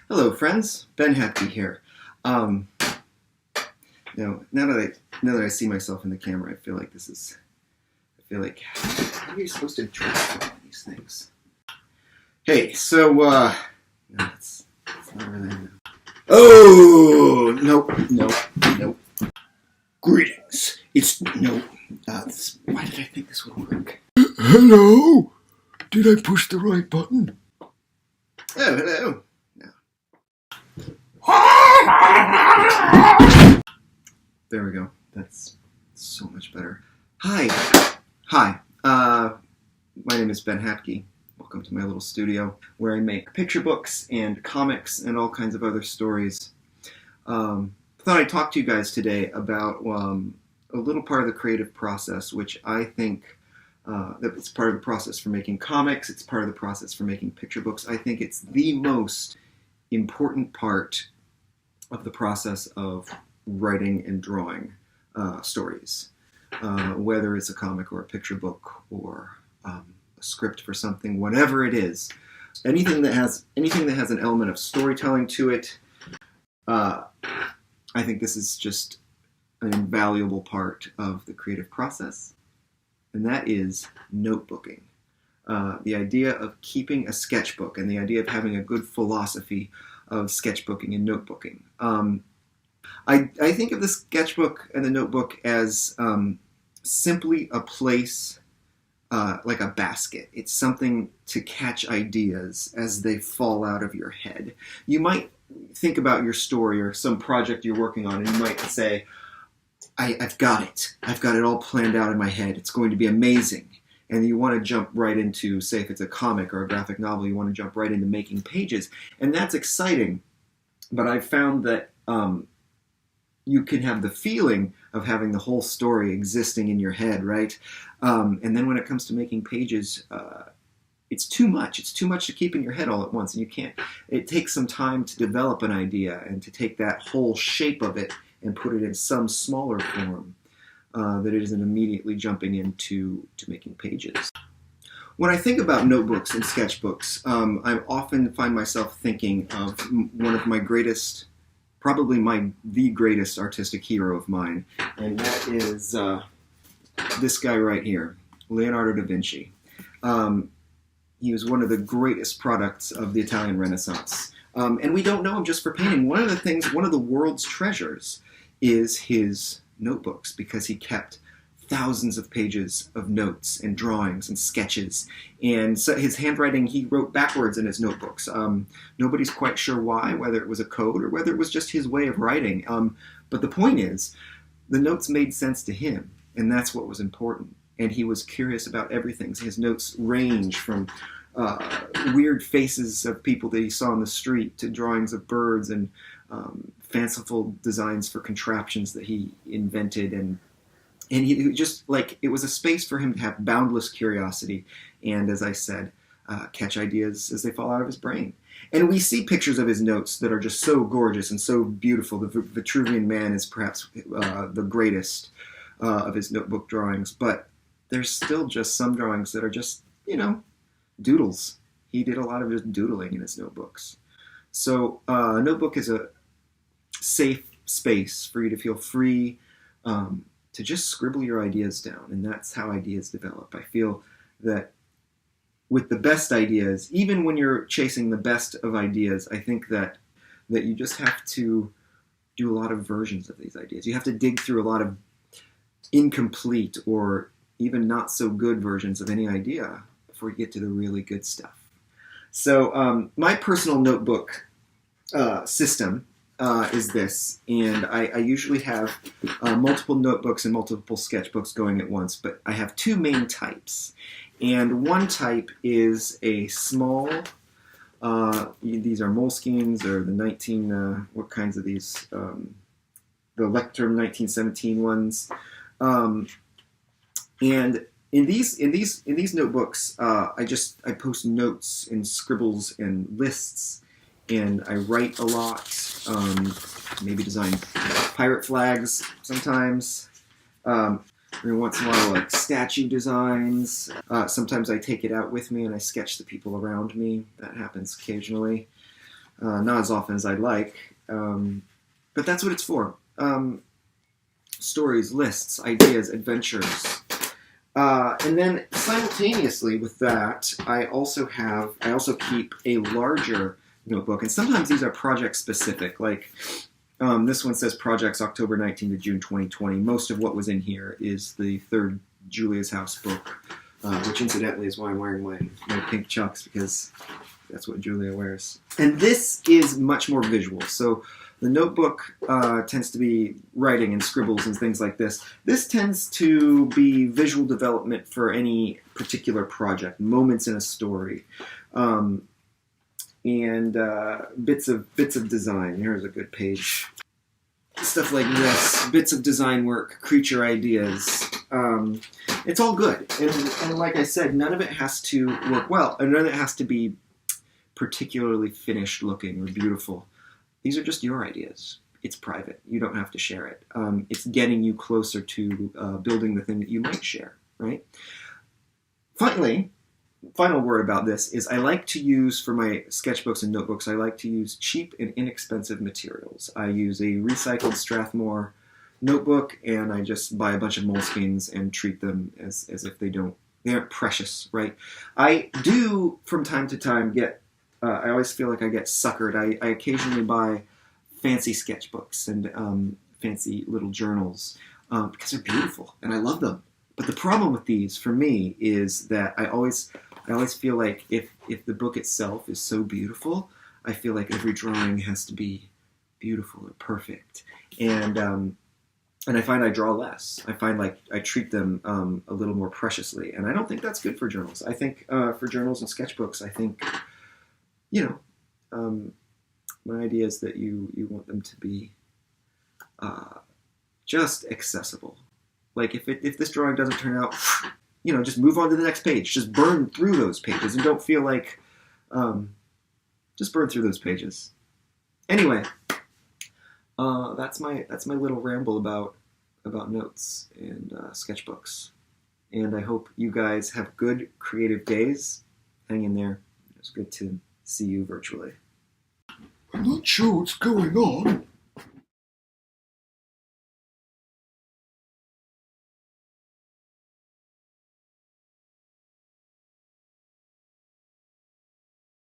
Hello, friends. Ben Happy here. Now that I see myself in the camera, I feel like how are you supposed to dress all these things? Hey, so no, it's not really. Oh, nope. Greetings. Why did I think this would work? Hello? Did I push the right button? Oh, hello. There we go. That's so much better. Hi. My name is Ben Hatke. Welcome to my little studio where I make picture books and comics and all kinds of other stories. Thought I'd talk to you guys today about a little part of the creative process, which I think that it's part of the process for making comics. It's part of the process for making picture books. I think it's the most important part of the process of writing and drawing stories, whether it's a comic or a picture book or a script for something, whatever it is. Anything that has an element of storytelling to it, I think this is just an invaluable part of the creative process, and that is notebooking. The idea of keeping a sketchbook and the idea of having a good philosophy of sketchbooking and notebooking. I think of the sketchbook and the notebook as simply a place, like a basket. It's something to catch ideas as they fall out of your head. You might think about your story or some project you're working on, and you might say, I've got it. I've got it all planned out in my head. It's going to be amazing. And you want to jump right into, say if it's a comic or a graphic novel, you want to jump right into making pages. And that's exciting. But I've found that you can have the feeling of having the whole story existing in your head, right? And then when it comes to making pages, it's too much. It's too much to keep in your head all at once. And you can't, it takes some time to develop an idea and to take that whole shape of it and put it in some smaller form. That it isn't immediately jumping into making pages. When I think about notebooks and sketchbooks, I often find myself thinking of one of my greatest, probably the greatest artistic hero of mine, and that is this guy right here, Leonardo da Vinci. He was one of the greatest products of the Italian Renaissance. And we don't know him just for painting. One of the world's treasures is his notebooks, because he kept thousands of pages of notes and drawings and sketches, and so his handwriting, he wrote backwards in his notebooks. Nobody's quite sure why, whether it was a code or whether it was just his way of writing, but the point is the notes made sense to him, and that's what was important. And he was curious about everything. His notes range from weird faces of people that he saw on the street to drawings of birds and fanciful designs for contraptions that he invented, and he just, like, it was a space for him to have boundless curiosity and, as I said, catch ideas as they fall out of his brain. And we see pictures of his notes that are just so gorgeous and so beautiful. The Vitruvian Man is perhaps the greatest of his notebook drawings, but there's still just some drawings that are just, doodles. He did a lot of just doodling in his notebooks. So a notebook is a safe space for you to feel free to just scribble your ideas down, and that's how ideas develop. I feel that with the best ideas, even when you're chasing the best of ideas, I think that you just have to do a lot of versions of these ideas. You have to dig through a lot of incomplete or even not so good versions of any idea before you get to the really good stuff. So my personal notebook system is this, and I usually have multiple notebooks and multiple sketchbooks going at once, but I have two main types. And one type is a small, these are Moleskines or the what kinds of these? The Lectrum 1917 ones. And in these notebooks, I post notes and scribbles and lists, and I write a lot. Maybe design pirate flags sometimes. Every once in a while, like statue designs. Sometimes I take it out with me and I sketch the people around me. That happens occasionally. Not as often as I'd like, but that's what it's for. Stories, lists, ideas, adventures. And then simultaneously with that, I also keep a larger notebook, and sometimes these are project specific. Like this one says projects October 19 to June 2020. Most of what was in here is the third Julia's House book, which incidentally is why I'm wearing my pink chucks, because that's what Julia wears. And this is much more visual. So the notebook tends to be writing and scribbles and things like this. This tends to be visual development for any particular project, moments in a story, and bits of design. Here's a good page. Stuff like this, bits of design work, creature ideas. It's all good. And like I said, none of it has to work well, and none of it has to be particularly finished looking or beautiful. These are just your ideas. It's private. You don't have to share it. It's getting you closer to building the thing that you might share, right? Final word about this is I like to use, for my sketchbooks and notebooks, I like to use cheap and inexpensive materials. I use a recycled Strathmore notebook, and I just buy a bunch of Moleskines and treat them as if they aren't precious, right? I do, from time to time, I always feel like I get suckered. I occasionally buy fancy sketchbooks and fancy little journals because they're beautiful and I love them. But the problem with these, for me, is that I always feel like if the book itself is so beautiful, I feel like every drawing has to be beautiful or perfect. And I find I draw less. I find like I treat them a little more preciously. And I don't think that's good for journals. I think for journals and sketchbooks, I think, my idea is that you want them to be just accessible. Like if this drawing doesn't turn out, just move on to the next page. Just burn through those pages and don't feel like, just burn through those pages. Anyway, that's my little ramble about notes and sketchbooks. And I hope you guys have good creative days. Hang in there. It's good to see you virtually. I'm not sure what's going on.